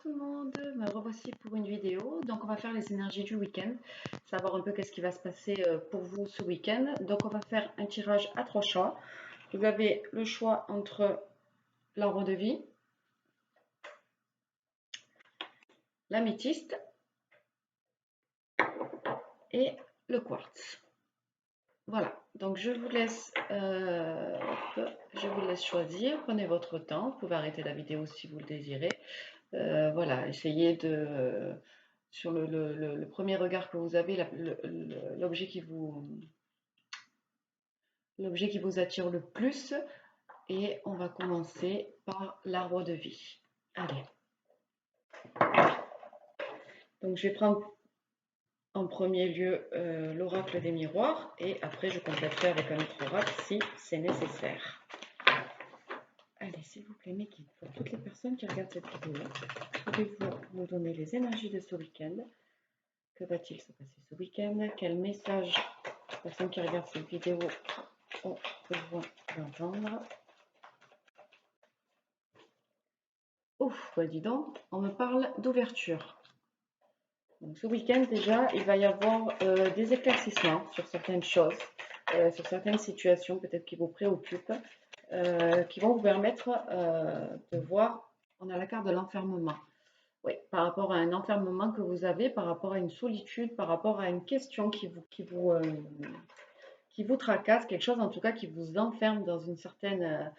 tout le monde, me revoici pour une vidéo. Donc on va faire les énergies du week-end, savoir un peu qu'est-ce qui va se passer pour vous ce week-end. Donc on va faire un tirage à 3 choix. Vous avez le choix entre l'arbre de vie, l'améthyste et le quartz. Voilà, donc je vous laisse choisir. Prenez votre temps, vous pouvez arrêter la vidéo si vous le désirez. Voilà, essayez de sur le premier regard que vous avez, l'objet qui vous attire le plus. Et on va commencer par l'arbre de vie. Allez. Donc je vais prendre en premier lieu l'oracle des miroirs et après je compléterai avec un autre oracle si c'est nécessaire. Allez, s'il vous plaît, mes guides, pour toutes les personnes qui regardent cette vidéo, pouvez-vous nous donner les énergies de ce week-end? Que va-t-il se passer ce week-end? Quel message les personnes qui regardent cette vidéo ont besoin d'entendre? Ouf, bah dis donc, on me parle d'ouverture. Donc ce week-end déjà, il va y avoir des éclaircissements sur certaines choses, sur certaines situations peut-être qui vous préoccupent, qui vont vous permettre de voir, on a la carte de l'enfermement. Oui, par rapport à un enfermement que vous avez, par rapport à une solitude, par rapport à une question qui vous tracasse, quelque chose en tout cas qui vous enferme dans une certaine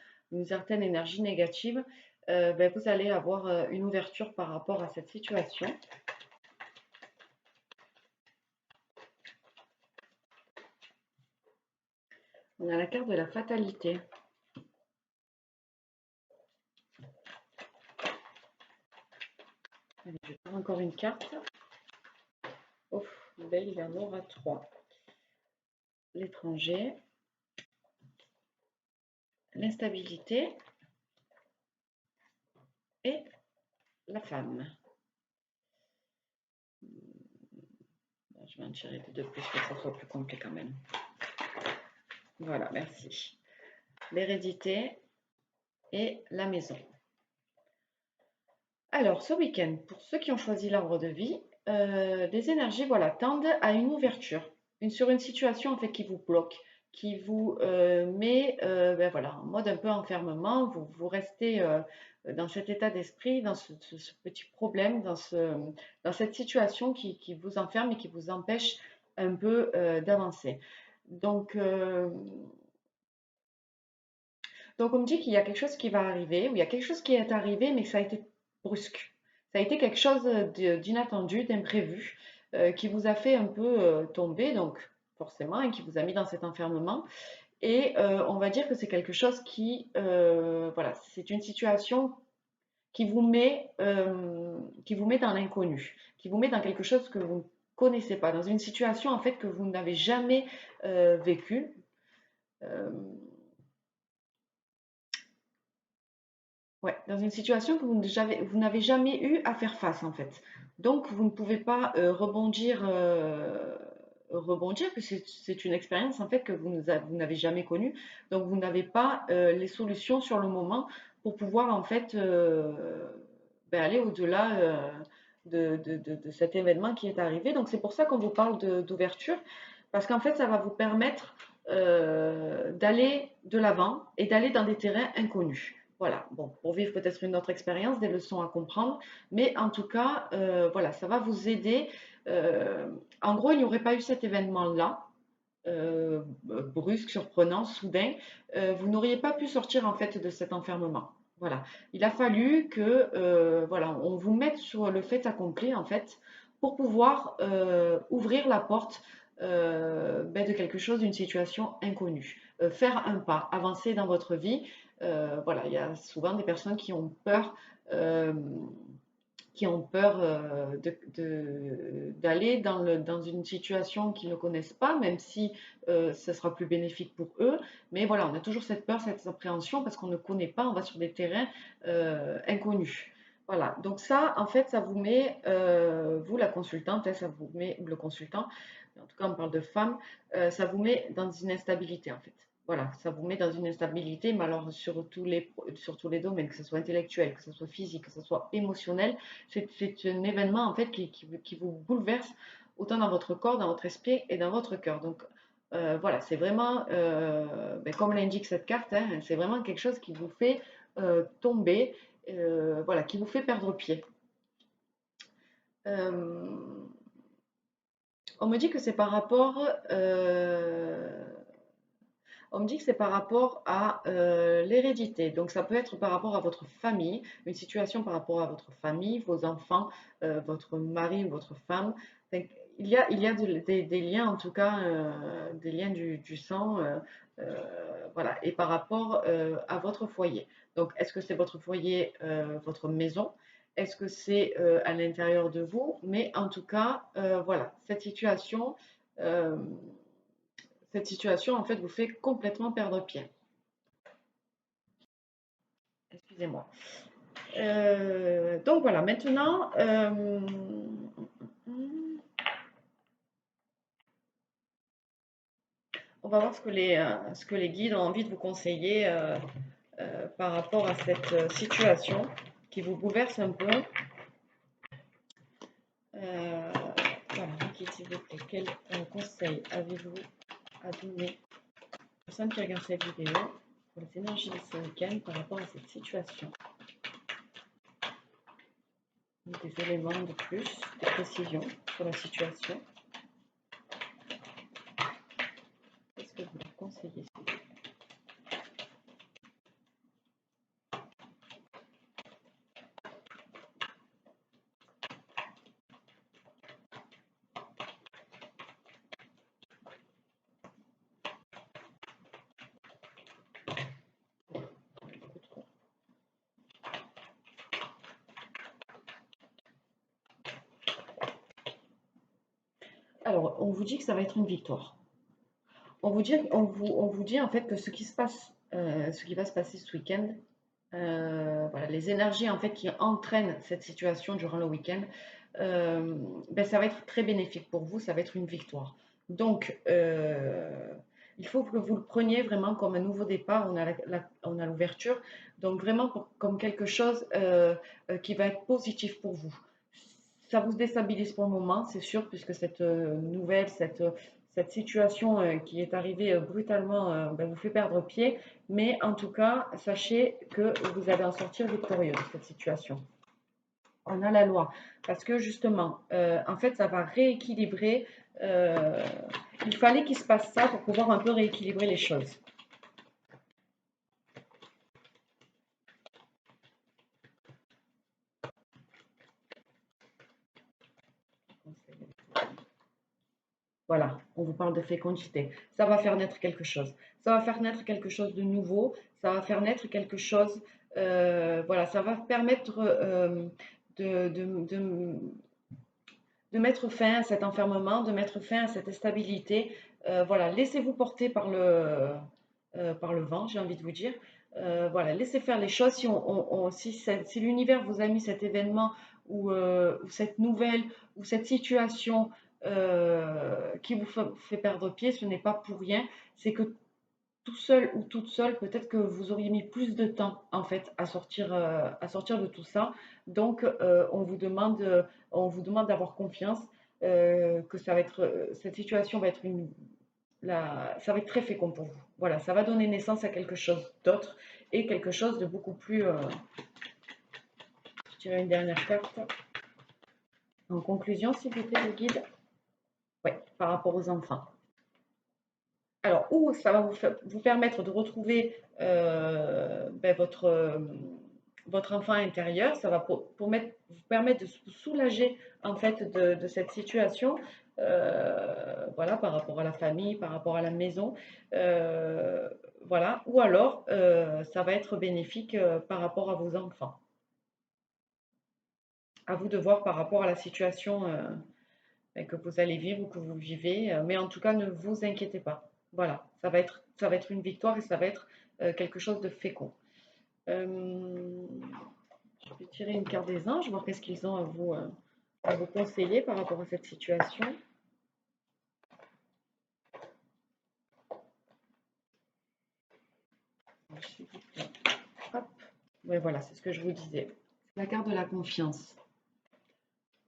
énergie négative, ben, vous allez avoir une ouverture par rapport à cette situation. On a la carte de la fatalité. Allez, je vais prendre encore une carte. Ouf, belle, il y en aura 3. L'étranger, l'instabilité et la femme. Je vais en tirer deux de plus pour que ça soit plus complet quand même. Voilà, merci. L'hérédité et la maison. Alors, ce week-end, pour ceux qui ont choisi l'arbre de vie, les énergies voilà, tendent à une ouverture sur une situation en fait, qui vous bloque, qui vous met ben voilà, en mode un peu enfermement. Vous restez dans cet état d'esprit, dans ce petit problème, dans cette situation qui vous enferme et qui vous empêche un peu d'avancer. Donc, on me dit qu'il y a quelque chose qui va arriver, ou il y a quelque chose qui est arrivé, mais que ça a été brusque. Ça a été quelque chose d'inattendu, d'imprévu, qui vous a fait un peu tomber, donc forcément, et qui vous a mis dans cet enfermement. Et on va dire que c'est quelque chose voilà, c'est une situation qui vous met dans l'inconnu, qui vous met dans quelque chose que vous ne connaissez pas, dans une situation en fait que vous n'avez jamais vécue. Ouais, dans une situation que vous n'avez jamais eu à faire face en fait. Donc vous ne pouvez pas rebondir, que c'est une expérience en fait que vous n'avez jamais connue. Donc vous n'avez pas les solutions sur le moment pour pouvoir en fait ben, aller au-delà de cet événement qui est arrivé. Donc c'est pour ça qu'on vous parle d'ouverture, parce qu'en fait ça va vous permettre d'aller de l'avant et d'aller dans des terrains inconnus. Voilà, bon, pour vivre peut-être une autre expérience, des leçons à comprendre, mais en tout cas, voilà, ça va vous aider. En gros, il n'y aurait pas eu cet événement-là, brusque, surprenant, soudain, vous n'auriez pas pu sortir en fait de cet enfermement. Voilà, il a fallu que, voilà, on vous mette sur le fait accompli en fait, pour pouvoir ouvrir la porte ben, de quelque chose, d'une situation inconnue, faire un pas, avancer dans votre vie. Voilà, il y a souvent des personnes qui ont peur, euh, d'aller dans une situation qu'ils ne connaissent pas, même si ce sera plus bénéfique pour eux. Mais voilà, on a toujours cette peur, cette appréhension parce qu'on ne connaît pas, on va sur des terrains inconnus. Voilà, donc ça, en fait, ça vous met, vous la consultante, ça vous met, ou le consultant, en tout cas on parle de femme, ça vous met dans une instabilité en fait. voilà, ça vous met dans une instabilité, mais alors sur tous les domaines, que ce soit intellectuel, que ce soit physique, que ce soit émotionnel, c'est un événement en fait qui vous bouleverse autant dans votre corps, dans votre esprit et dans votre cœur. Donc voilà, c'est vraiment, ben, comme l'indique cette carte, hein, c'est vraiment quelque chose qui vous fait tomber, voilà, qui vous fait perdre pied. Euh, on me dit que c'est par rapport on me dit que c'est par rapport à l'hérédité. Donc ça peut être par rapport à votre famille, une situation par rapport à votre famille, vos enfants, votre mari ou votre femme. Donc, il y a des liens, en tout cas, des liens du sang, voilà, et par rapport à votre foyer. Donc, est-ce que c'est votre foyer, votre maison? Est-ce que c'est à l'intérieur de vous? Mais en tout cas, voilà, euh, cette situation, en fait, vous fait complètement perdre pied. Excusez-moi. Donc voilà, maintenant, on va voir ce que les guides ont envie de vous conseiller par rapport à cette situation qui vous bouleverse un peu. Voilà, guide, s'il vous plaît, quel conseil avez-vous à donner aux personnes qui regardent cette vidéo pour les énergies de ce week-end par rapport à cette situation? Des éléments de plus, des précisions sur la situation. Qu'est-ce que vous leur conseillez? Alors, on vous dit que ça va être une victoire. On vous dit en fait que ce qui se passe, ce qui va se passer ce week-end, voilà, les énergies en fait qui entraînent cette situation durant le week-end, ben, ça va être très bénéfique pour vous, ça va être une victoire. Donc, il faut que vous le preniez vraiment comme un nouveau départ. On a l'ouverture, donc vraiment comme quelque chose qui va être positif pour vous. Ça vous déstabilise pour le moment, c'est sûr, puisque cette nouvelle, cette situation qui est arrivée brutalement ben, vous fait perdre pied. Mais en tout cas, sachez que vous allez en sortir victorieux de cette situation. On a la loi. Parce que justement, en fait, ça va rééquilibrer. euh, il fallait qu'il se passe ça pour pouvoir un peu rééquilibrer les choses. Voilà, on vous parle de fécondité. Ça va faire naître quelque chose. Ça va faire naître quelque chose de nouveau. Ça va faire naître quelque chose. Voilà, ça va permettre de, de, de, de mettre fin à cet enfermement, de mettre fin à cette instabilité. Voilà, laissez-vous porter par le vent, j'ai envie de vous dire. Voilà, laissez faire les choses. Si l'univers vous a mis cet événement ou cette nouvelle ou cette situation qui vous fait perdre pied, ce n'est pas pour rien. C'est que tout seul ou toute seule, peut-être que vous auriez mis plus de temps en fait à sortir de tout ça. Donc, on vous demande d'avoir confiance, que ça va être, cette situation va être ça va être très fécond pour vous. Voilà, ça va donner naissance à quelque chose d'autre et quelque chose de beaucoup plus. Je dirais une dernière carte. En conclusion, s'il vous plaît, le guide. Oui, par rapport aux enfants. Alors, ou ça va vous permettre de retrouver ben, votre enfant intérieur, ça va vous permettre de vous soulager en fait de cette situation, voilà, par rapport à la famille, par rapport à la maison, euh, voilà, ou alors ça va être bénéfique par rapport à vos enfants. À vous de voir par rapport à la situation que vous allez vivre ou que vous vivez. Mais en tout cas, ne vous inquiétez pas. Voilà, ça va être une victoire et ça va être quelque chose de fécond. Je vais tirer une carte des anges, voir qu'est-ce qu'ils ont à vous conseiller par rapport à cette situation. Oui, voilà, c'est ce que je vous disais. La carte de la confiance.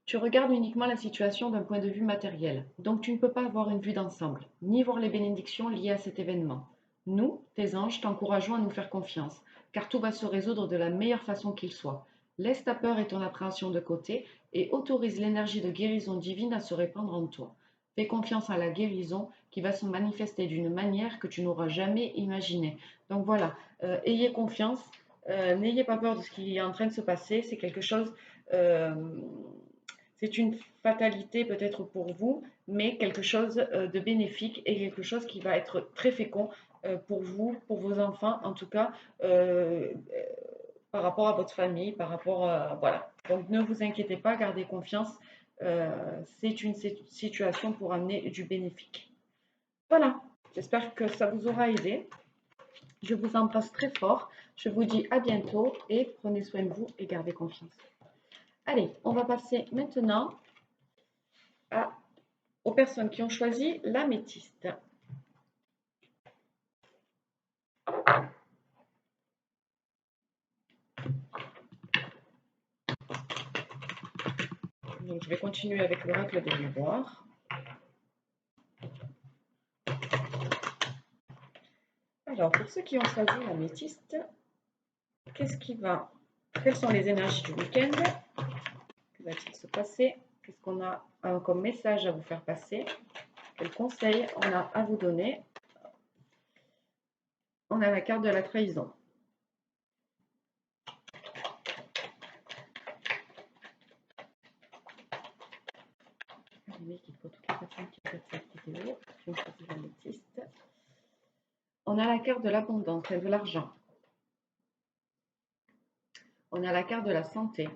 Tu regardes uniquement la situation d'un point de vue matériel, donc tu ne peux pas avoir une vue d'ensemble, ni voir les bénédictions liées à cet événement. Nous, tes anges, t'encourageons à nous faire confiance, car tout va se résoudre de la meilleure façon qu'il soit. Laisse ta peur et ton appréhension de côté et autorise l'énergie de guérison divine à se répandre en toi. Fais confiance à la guérison qui va se manifester d'une manière que tu n'auras jamais imaginée. Donc voilà, ayez confiance, n'ayez pas peur de ce qui est en train de se passer, c'est quelque chose... euh, c'est une fatalité peut-être pour vous, mais quelque chose de bénéfique et quelque chose qui va être très fécond pour vous, pour vos enfants, en tout cas, par rapport à votre famille, par rapport à... Voilà. Donc ne vous inquiétez pas, gardez confiance. Euh, c'est une situation pour amener du bénéfique. Voilà, j'espère que ça vous aura aidé. Je vous embrasse très fort. Je vous dis à bientôt et prenez soin de vous et gardez confiance. Allez, on va passer maintenant aux personnes qui ont choisi l'améthyste. Donc, je vais continuer avec l'oracle de miroir. Alors, pour ceux qui ont choisi l'améthyste, quelles sont les énergies du week-end? Que va-t-il se passer? Qu'est-ce qu'on a comme message à vous faire passer? Quels conseils on a à vous donner? On a la carte de la trahison. On a la carte de l'abondance et de l'argent. On a la carte de la santé.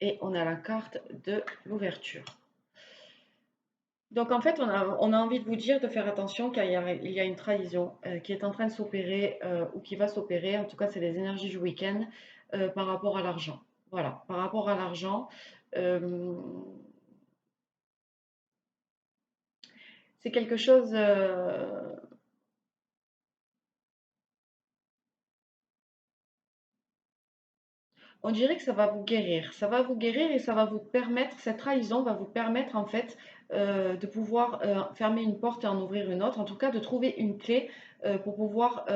Et on a la carte de l'ouverture. Donc en fait, on a envie de vous dire de faire attention car il y a une trahison qui est en train de s'opérer ou qui va s'opérer. En tout cas, c'est les énergies du week-end par rapport à l'argent. Voilà, par rapport à l'argent, c'est quelque chose... on dirait que ça va vous guérir. Ça va vous guérir et ça va vous permettre, cette trahison va vous permettre en fait de pouvoir fermer une porte et en ouvrir une autre. En tout cas, de trouver une clé pour pouvoir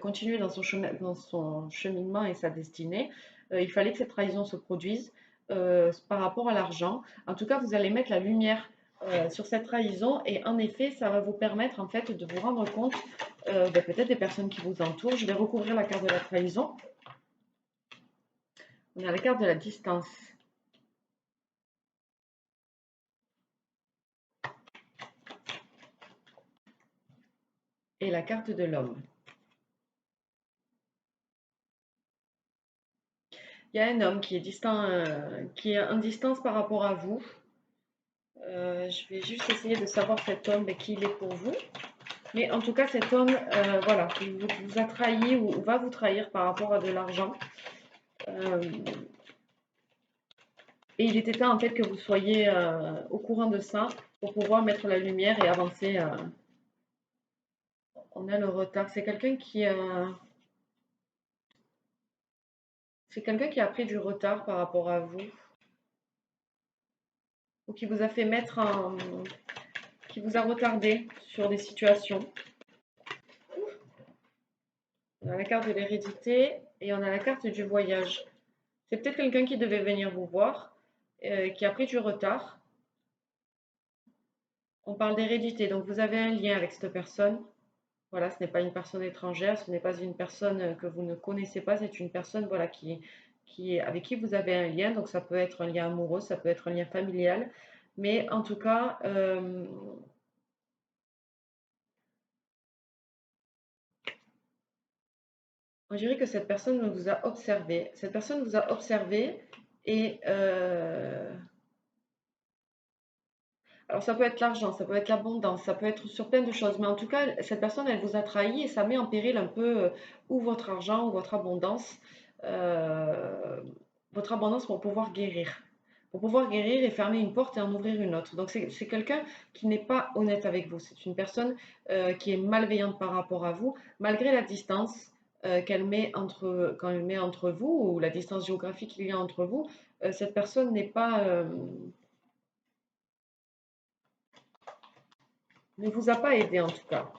continuer dans son cheminement et sa destinée. Il fallait que cette trahison se produise par rapport à l'argent. En tout cas, vous allez mettre la lumière sur cette trahison et en effet, ça va vous permettre en fait de vous rendre compte peut-être des personnes qui vous entourent. Je vais recouvrir la carte de la trahison. On a la carte de la distance. Et la carte de l'homme. Il y a un homme qui est distant, qui est en distance par rapport à vous. Je vais juste essayer de savoir cet homme qui il est pour vous. Mais en tout cas, cet homme, voilà, il vous a trahi ou va vous trahir par rapport à de l'argent. Et il était temps en fait que vous soyez au courant de ça pour pouvoir mettre la lumière et avancer. On a le retard. C'est quelqu'un qui a pris du retard par rapport à vous ou qui vous a fait mettre qui vous a retardé sur des situations. On a la carte de l'hérédité et on a la carte du voyage. C'est peut-être quelqu'un qui devait venir vous voir, qui a pris du retard. On parle d'hérédité, donc vous avez un lien avec cette personne. Voilà, ce n'est pas une personne étrangère, ce n'est pas une personne que vous ne connaissez pas, c'est une personne voilà, avec qui vous avez un lien. Donc ça peut être un lien amoureux, ça peut être un lien familial. Mais en tout cas, on dirait que cette personne vous a observé. Cette personne vous a observé et alors ça peut être l'argent, ça peut être l'abondance, ça peut être sur plein de choses. Mais en tout cas, cette personne, elle vous a trahi et ça met en péril un peu ou votre argent ou euh, votre abondance pour pouvoir guérir. Pour pouvoir guérir et fermer une porte et en ouvrir une autre. Donc c'est quelqu'un qui n'est pas honnête avec vous. C'est une personne qui est malveillante par rapport à vous, malgré la distance. quand elle met entre vous, ou la distance géographique qu'il y a entre vous, cette personne n'est pas, ne vous a pas aidé en tout cas.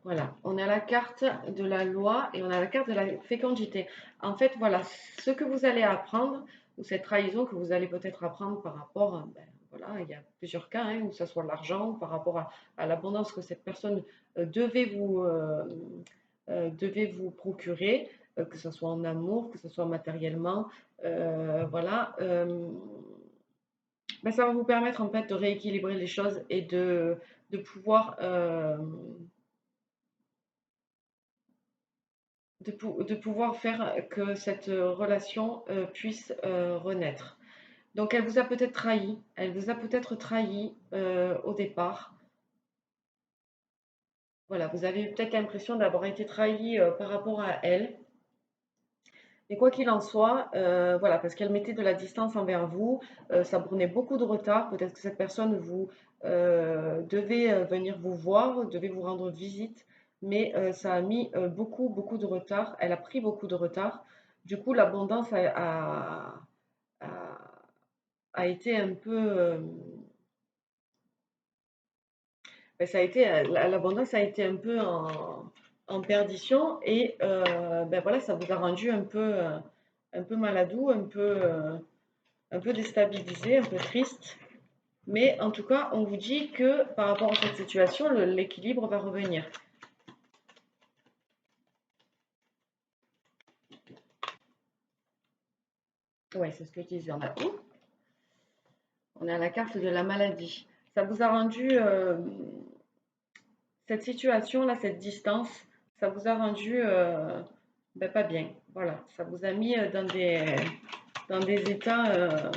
Voilà, on a la carte de la loi et on a la carte de la fécondité. En fait, voilà, ce que vous allez apprendre, ou cette trahison que vous allez peut-être apprendre par rapport, ben, voilà, il y a plusieurs cas, hein, où ça soit l'argent, ou par rapport à l'abondance que cette personne devait vous procurer, que ce soit en amour, que ce soit matériellement, voilà. Ben, ça va vous permettre en fait de rééquilibrer les choses et de pouvoir de pouvoir faire que cette relation puisse renaître. Donc elle vous a peut-être trahi, elle vous a peut-être trahi au départ. Voilà, vous avez peut-être l'impression d'avoir été trahi par rapport à elle. Mais quoi qu'il en soit, voilà, parce qu'elle mettait de la distance envers vous, ça prenait beaucoup de retard. Peut-être que cette personne vous devait venir vous voir, devait vous rendre visite, mais ça a mis beaucoup, beaucoup de retard. Elle a pris beaucoup de retard. Du coup, l'abondance a- a été un peu, ben, ça a été, l'abondance a été un peu en perdition et ben voilà, ça vous a rendu un peu maladou, un peu déstabilisé, un peu triste. Mais en tout cas, on vous dit que par rapport à cette situation, l'équilibre va revenir. Ouais, c'est ce que je disais. On a la carte de la maladie. Ça vous a rendu, cette situation-là, cette distance, ça vous a rendu ben, pas bien. Voilà, ça vous a mis dans des états,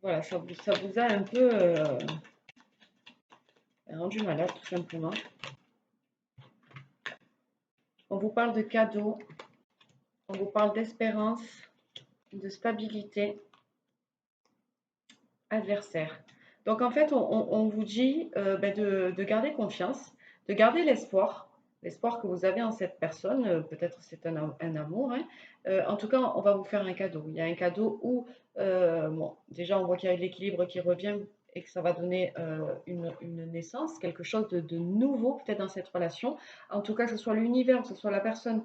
voilà, ça vous a un peu rendu malade, tout simplement. On vous parle de cadeaux, on vous parle d'espérance, de stabilité, adversaire. Donc en fait, on vous dit ben, de garder confiance, de garder l'espoir, l'espoir que vous avez en cette personne. Peut-être c'est un amour, hein. En tout cas, on va vous faire un cadeau. Il y a un cadeau où, bon, déjà on voit qu'il y a l'équilibre qui revient et que ça va donner une naissance, quelque chose de nouveau peut-être dans cette relation. En tout cas, que ce soit l'univers, que ce soit la personne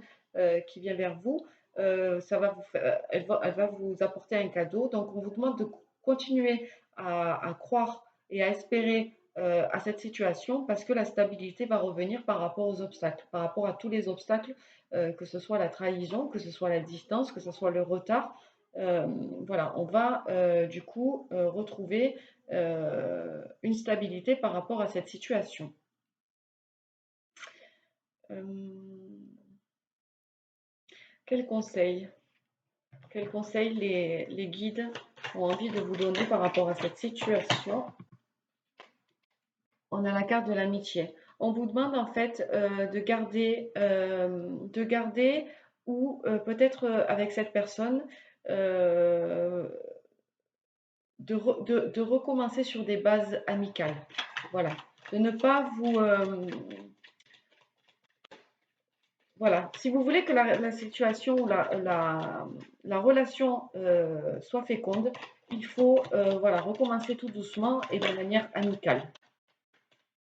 qui vient vers vous, ça va vous elle va vous apporter un cadeau. Donc on vous demande de continuer à croire et à espérer à cette situation parce que la stabilité va revenir par rapport aux obstacles, par rapport à tous les obstacles, que ce soit la trahison, que ce soit la distance, que ce soit le retard. Euh, voilà, on va du coup retrouver une stabilité par rapport à cette situation. Euh, quel conseil, quel conseil les guides ont envie de vous donner par rapport à cette situation? On a la carte de l'amitié. On vous demande en fait de garder ou peut-être avec cette personne euh, de recommencer sur des bases amicales. Voilà. De ne pas vous... voilà. Si vous voulez que la situation ou la relation soit féconde, il faut voilà, recommencer tout doucement et de manière amicale.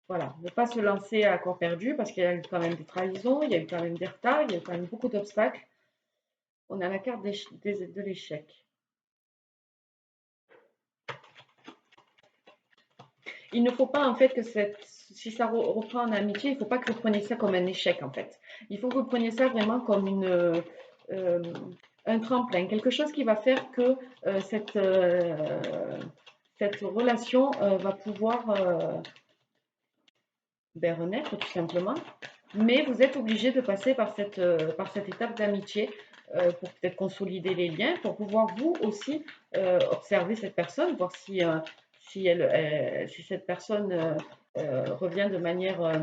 Voilà, ne pas se lancer à corps perdu parce qu'il y a eu quand même des trahisons, il y a eu quand même des retards, il y a eu quand même beaucoup d'obstacles. On a la carte de l'échec. Il ne faut pas en fait que si ça reprend en amitié, il ne faut pas que vous preniez ça comme un échec en fait. Il faut que vous preniez ça vraiment comme euh, un tremplin, quelque chose qui va faire que cette relation va pouvoir ben, renaître tout simplement. Mais vous êtes obligé de passer par cette étape d'amitié pour peut-être consolider les liens, pour pouvoir vous aussi observer cette personne, voir si cette personne revient de manière,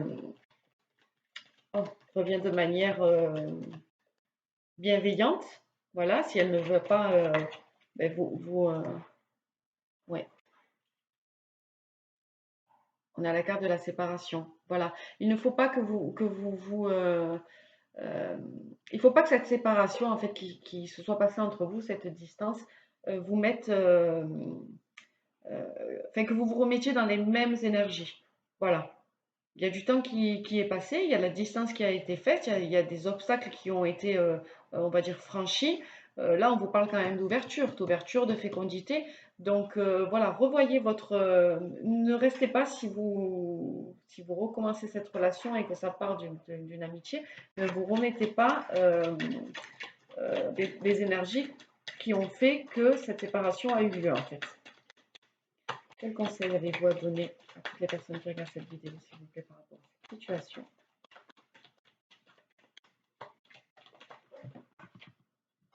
oh, revient de manière bienveillante. Voilà, si elle ne veut pas ben, Ouais. On a la carte de la séparation. Voilà. Il ne faut pas euh, il faut pas que cette séparation, en fait, qui se soit passée entre vous, cette distance, vous mette, enfin, que vous vous remettiez dans les mêmes énergies. Voilà. Il y a du temps qui est passé, il y a la distance qui a été faite, il y a des obstacles qui ont été, on va dire, franchis. Là, on vous parle quand même d'ouverture, de fécondité. Donc voilà, revoyez votre... ne restez pas si vous recommencez cette relation et que ça part d'une amitié, ne vous remettez pas des énergies qui ont fait que cette séparation a eu lieu en fait. Quel conseil avez-vous à donner à toutes les personnes qui regardent cette vidéo, s'il vous plaît, par rapport à cette situation?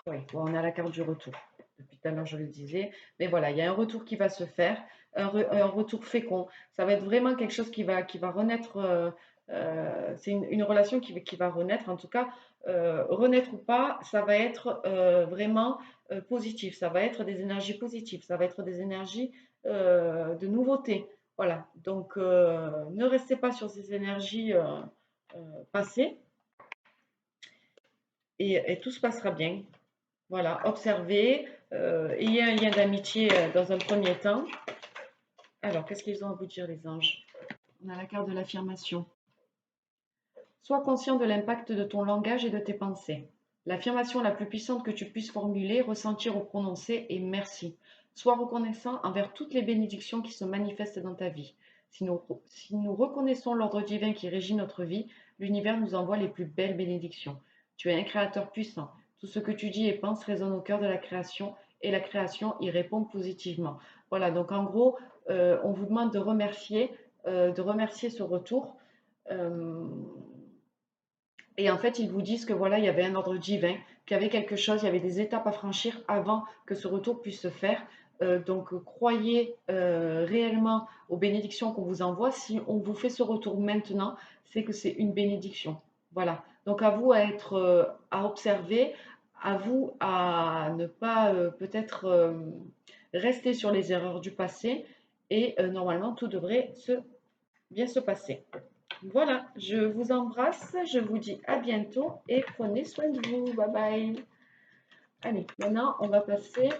Oui, bon, on a la carte du retour. Depuis tout à l'heure, je le disais. Mais voilà, il y a un retour qui va se faire, un retour fécond. Ça va être vraiment quelque chose qui va renaître. C'est une relation qui va renaître. En tout cas, renaître ou pas, ça va être vraiment positif. Ça va être des énergies positives. Ça va être des énergies de nouveauté. Voilà. Donc, ne restez pas sur ces énergies passées et tout se passera bien. Voilà, observez, ayez un lien d'amitié dans un premier temps. Alors, qu'est-ce qu'ils ont à vous dire, les anges? On a la carte de l'affirmation. Sois conscient de l'impact de ton langage et de tes pensées. L'affirmation la plus puissante que tu puisses formuler, ressentir ou prononcer est merci. Sois reconnaissant envers toutes les bénédictions qui se manifestent dans ta vie. Si nous reconnaissons l'ordre divin qui régit notre vie, l'univers nous envoie les plus belles bénédictions. Tu es un créateur puissant. Tout ce que tu dis et penses résonne au cœur de la création et la création y répond positivement. Voilà, donc en gros, on vous demande de remercier ce retour. Euh, et en fait, ils vous disent que voilà, il y avait un ordre divin, qu'il y avait quelque chose, il y avait des étapes à franchir avant que ce retour puisse se faire. Donc, croyez réellement aux bénédictions qu'on vous envoie. Si on vous fait ce retour maintenant, c'est que c'est une bénédiction. Voilà. Donc, à vous à être, à observer, à vous à ne pas peut-être rester sur les erreurs du passé. Et normalement, tout devrait bien se passer. Voilà, je vous embrasse, je vous dis à bientôt et prenez soin de vous. Bye bye. Allez, maintenant on va passer,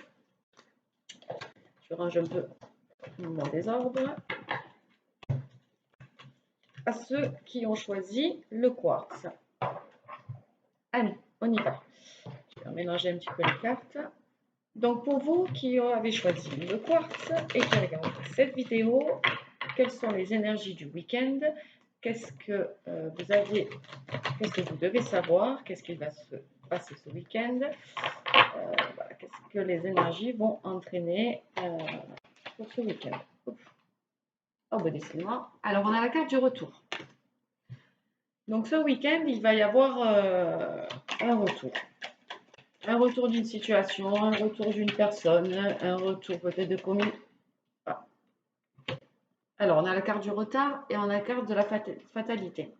je range un peu mon désordre, à ceux qui ont choisi le quartz. Allez, on y va. Je vais mélanger un petit peu les cartes. Donc pour vous qui avez choisi le quartz et qui regardez cette vidéo, quelles sont les énergies du week-end? Qu'est-ce que qu'est-ce que vous devez savoir? Qu'est-ce qui va se passer ce week-end? Voilà, qu'est-ce que les énergies vont entraîner pour ce week-end? Oh, ben laissez-moi. Alors, on a la carte du retour. Donc, ce week-end, il va y avoir un retour. Un retour d'une situation, un retour d'une personne, un retour peut-être de commune. Ah. Alors, on a la carte du retard et on a la carte de la fatalité.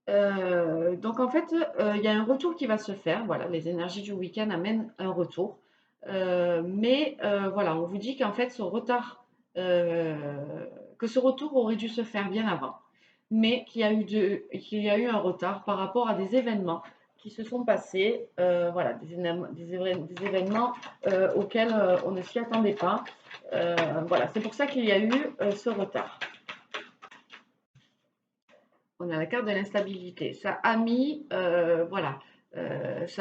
Donc en fait, il y a un retour qui va se faire. Voilà, les énergies du week-end amènent un retour. Voilà, on vous dit qu'en fait, que ce retour aurait dû se faire bien avant, mais qu'il y a eu un retard par rapport à des événements qui se sont passés. Voilà, des événements auxquels on ne s'y attendait pas. Voilà, c'est pour ça qu'il y a eu ce retard. On a la carte de l'instabilité. Ça a mis, ça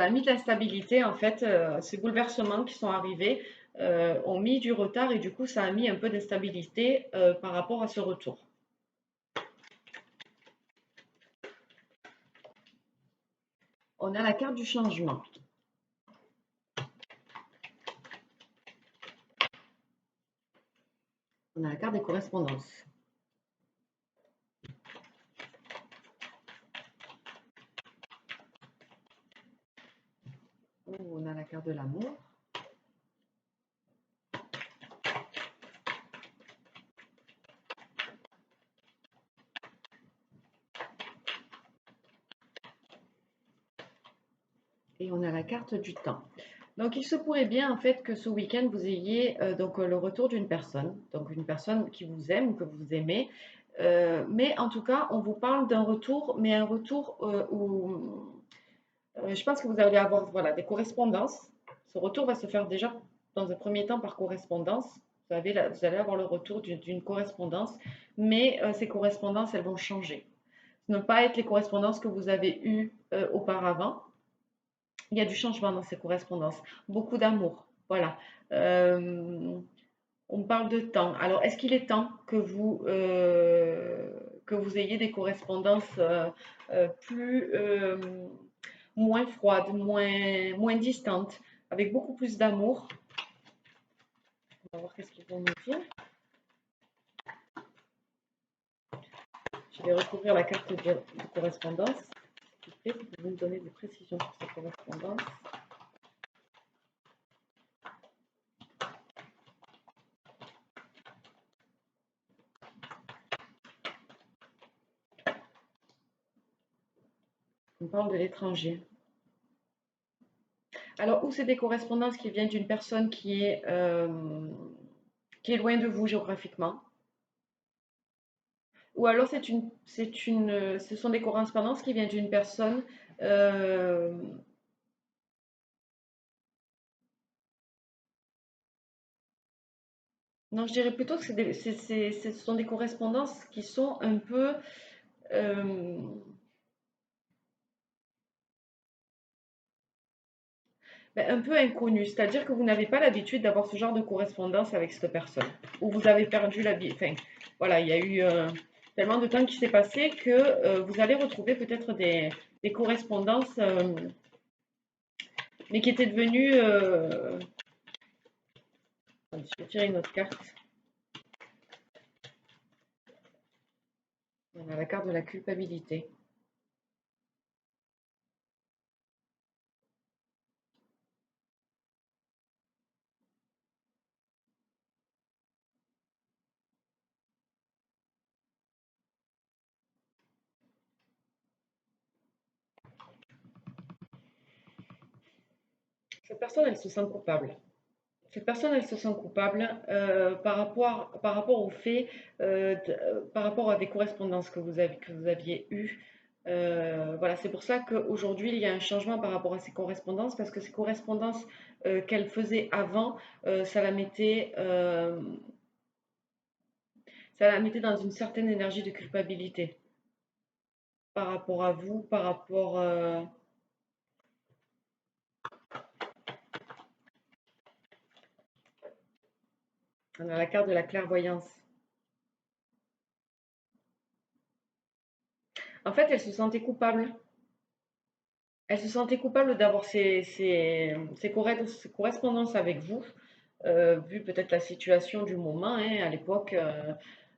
a mis de l'instabilité en fait. Ces bouleversements qui sont arrivés ont mis du retard et du coup, ça a mis un peu d'instabilité par rapport à ce retour. On a la carte du changement. On a la carte des correspondances. On a la carte de l'amour. Et on a la carte du temps. Donc, il se pourrait bien en fait que ce week-end vous ayez donc le retour d'une personne, donc une personne qui vous aime ou que vous aimez. Mais en tout cas, on vous parle d'un retour, mais un retour où je pense que vous allez avoir voilà, des correspondances. Ce retour va se faire déjà dans un premier temps par correspondance. Vous allez avoir le retour d'une correspondance, mais ces correspondances, elles vont changer. Ce ne vont pas être les correspondances que vous avez eues auparavant. Il y a du changement dans ces correspondances, beaucoup d'amour. Voilà. Euh, on parle de temps. Alors, est-ce qu'il est temps que vous ayez des correspondances plus moins froides, moins distantes, avec beaucoup plus d'amour? On va voir qu'est-ce qu'ils vont nous dire. Je vais recouvrir la carte de correspondance. S'il vous plaît, vous me donner des précisions sur ces correspondances. On parle de l'étranger. Alors, ou c'est des correspondances qui viennent d'une personne qui est loin de vous géographiquement, ou alors ce sont des correspondances qui viennent d'une personne. euh, non, je dirais plutôt que ce sont des correspondances qui sont un peu, euh, un peu inconnues. C'est-à-dire que vous n'avez pas l'habitude d'avoir ce genre de correspondance avec cette personne, ou vous avez perdu la vie. Enfin, voilà, il y a eu tellement de temps qui s'est passé que vous allez retrouver peut-être des correspondances, mais qui étaient devenues. Je vais tirer une autre carte. On a la carte de la culpabilité. Cette personne, elle se sent coupable. Cette personne, elle se sent coupable par rapport au fait, par rapport à des correspondances que vous aviez eues. Voilà, c'est pour ça qu'aujourd'hui, il y a un changement par rapport à ces correspondances, parce que ces correspondances qu'elle faisait avant, ça ça la mettait dans une certaine énergie de culpabilité par rapport à vous, par rapport... on a la carte de la clairvoyance. En fait, elle se sentait coupable. Elle se sentait coupable d'avoir ces correspondances avec vous, vu peut-être la situation du moment, hein, à l'époque,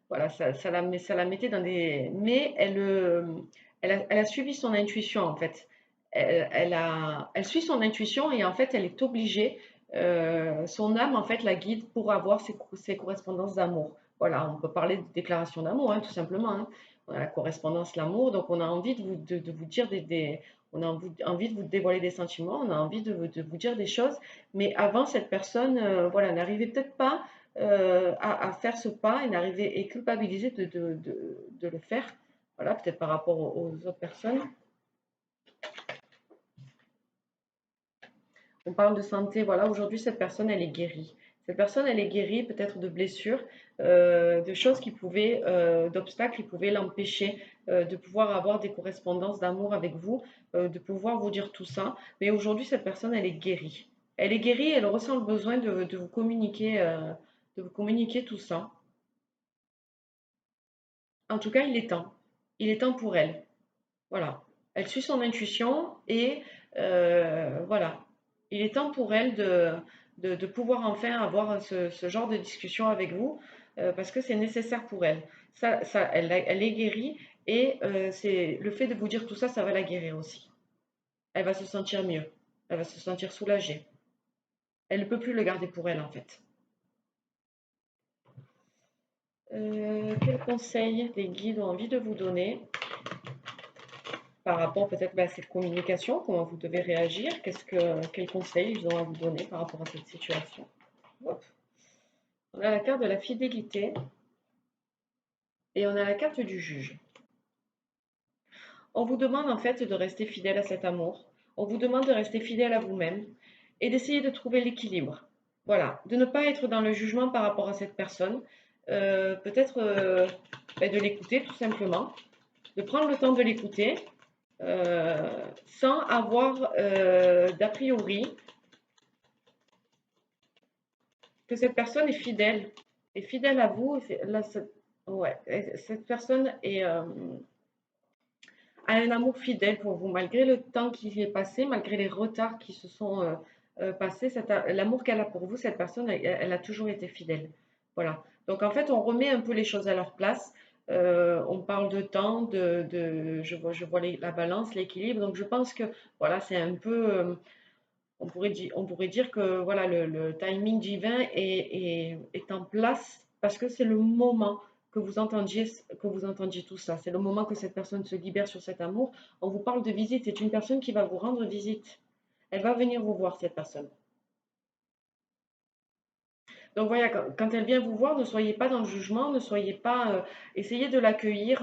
voilà, ça la mettait dans des... Mais elle a suivi son intuition, en fait. Elle suit son intuition et en fait, elle est obligée, son âme, en fait, la guide pour avoir ces correspondances d'amour. Voilà, on peut parler de déclaration d'amour, hein, tout simplement, hein. On a la correspondance, l'amour, donc on a envie de vous dire on a envie de vous dévoiler des sentiments, on a envie de vous dire des choses, mais avant, cette personne, voilà, n'arrivait peut-être pas à faire ce pas et n'arrivait et culpabilisée de le faire, voilà, peut-être par rapport aux autres personnes. On parle de santé, voilà, aujourd'hui, cette personne, elle est guérie. Cette personne, elle est guérie peut-être de blessures, de choses d'obstacles qui pouvaient l'empêcher de pouvoir avoir des correspondances d'amour avec vous, de pouvoir vous dire tout ça. Mais aujourd'hui, cette personne, elle est guérie. Elle est guérie, elle ressent le besoin de vous communiquer tout ça. En tout cas, il est temps. Il est temps pour elle. Voilà. Elle suit son intuition et voilà. Il est temps pour elle de pouvoir enfin avoir ce genre de discussion avec vous parce que c'est nécessaire pour elle. Elle est guérie et c'est le fait de vous dire tout ça, ça va la guérir aussi. Elle va se sentir mieux. Elle va se sentir soulagée. Elle ne peut plus le garder pour elle en fait. Quels conseils les guides ont envie de vous donner? par rapport peut-être à cette communication, comment vous devez réagir, quels conseils ils ont à vous donner par rapport à cette situation. Hop. On a la carte de la fidélité et on a la carte du juge. On vous demande en fait de rester fidèle à cet amour, on vous demande de rester fidèle à vous-même et d'essayer de trouver l'équilibre. Voilà, de ne pas être dans le jugement par rapport à cette personne, peut-être de l'écouter tout simplement, de prendre le temps de l'écouter sans avoir d'a priori que cette personne est fidèle à vous. Ouais, cette personne a un amour fidèle pour vous, malgré le temps qui est passé, malgré les retards qui se sont passés. L'amour qu'elle a pour vous, cette personne, elle a toujours été fidèle. Voilà. Donc en fait, on remet un peu les choses à leur place. On parle de temps, je vois la balance, l'équilibre. Donc je pense que voilà, c'est un peu, on pourrait dire que voilà, le timing divin est en place parce que c'est le moment que vous entendiez tout ça. C'est le moment que cette personne se libère sur cet amour. On vous parle de visite. C'est une personne qui va vous rendre visite. Elle va venir vous voir, cette personne. Donc voilà, quand elle vient vous voir, ne soyez pas dans le jugement, ne soyez pas, essayez de l'accueillir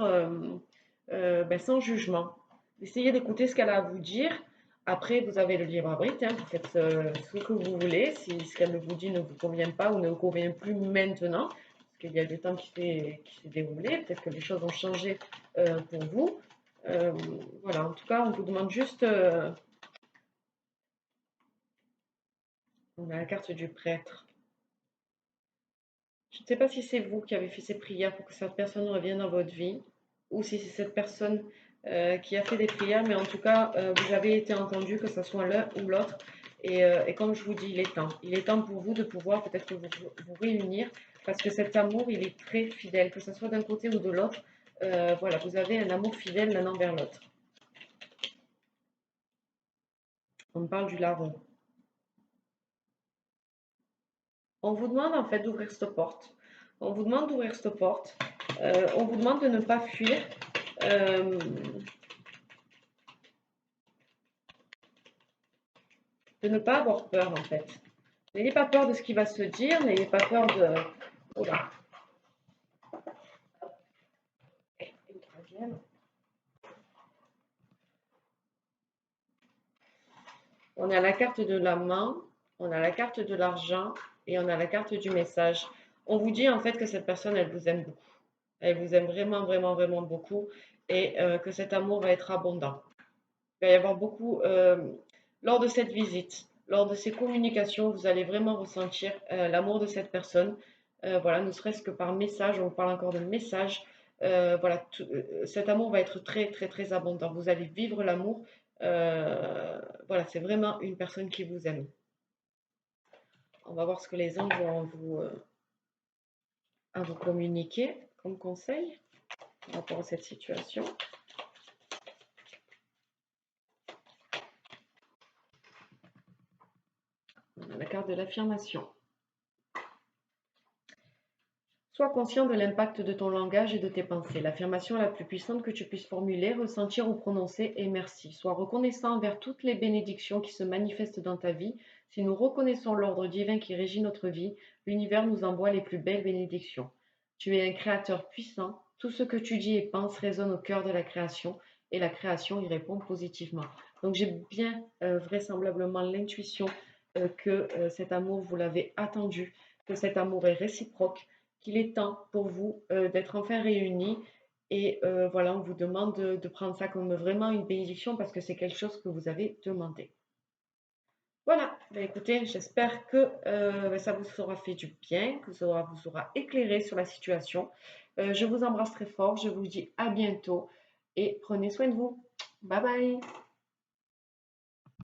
sans jugement. Essayez d'écouter ce qu'elle a à vous dire. Après, vous avez le libre arbitre, hein, vous faites ce que vous voulez. Si ce qu'elle vous dit ne vous convient pas ou ne vous convient plus maintenant, parce qu'il y a du temps qui s'est déroulé, peut-être que les choses ont changé pour vous. Euh, voilà, en tout cas, on vous demande juste, on a la carte du prêtre. Je ne sais pas si c'est vous qui avez fait ces prières pour que cette personne revienne dans votre vie, ou si c'est cette personne qui a fait des prières, mais en tout cas, vous avez été entendu, que ce soit l'un ou l'autre. Et comme je vous dis, il est temps. Il est temps pour vous de pouvoir peut-être vous réunir, parce que cet amour, il est très fidèle, que ce soit d'un côté ou de l'autre. Voilà, vous avez un amour fidèle l'un envers l'autre. On me parle du larron. On vous demande en fait d'ouvrir cette porte. On vous demande d'ouvrir cette porte. On vous demande de ne pas fuir. Euh, de ne pas avoir peur en fait. N'ayez pas peur de ce qui va se dire, n'ayez pas peur de... Oula. Et une troisième. On a la carte de la main, on a la carte de l'argent et on a la carte du message. On vous dit en fait que cette personne, elle vous aime beaucoup. Elle vous aime vraiment, vraiment, vraiment beaucoup et que cet amour va être abondant. Il va y avoir beaucoup, lors de cette visite, lors de ces communications, vous allez vraiment ressentir l'amour de cette personne. Voilà, ne serait-ce que par message, on vous parle encore de message. Voilà, cet amour va être très, très, très abondant. Vous allez vivre l'amour. Voilà, c'est vraiment une personne qui vous aime. On va voir ce que les anges vont à vous communiquer comme conseil par rapport à cette situation. On a la carte de l'affirmation. Sois conscient de l'impact de ton langage et de tes pensées. L'affirmation la plus puissante que tu puisses formuler, ressentir ou prononcer est merci. Sois reconnaissant envers toutes les bénédictions qui se manifestent dans ta vie. Si nous reconnaissons l'ordre divin qui régit notre vie, l'univers nous envoie les plus belles bénédictions. Tu es un créateur puissant. Tout ce que tu dis et penses résonne au cœur de la création et la création y répond positivement. Donc j'ai bien vraisemblablement l'intuition que cet amour, vous l'avez attendu, que cet amour est réciproque, qu'il est temps pour vous d'être enfin réunis. Et voilà, on vous demande de prendre ça comme vraiment une bénédiction parce que c'est quelque chose que vous avez demandé. Voilà, ben écoutez, j'espère que ça vous aura fait du bien, que ça vous aura éclairé sur la situation. Je vous embrasse très fort, je vous dis à bientôt et prenez soin de vous. Bye bye.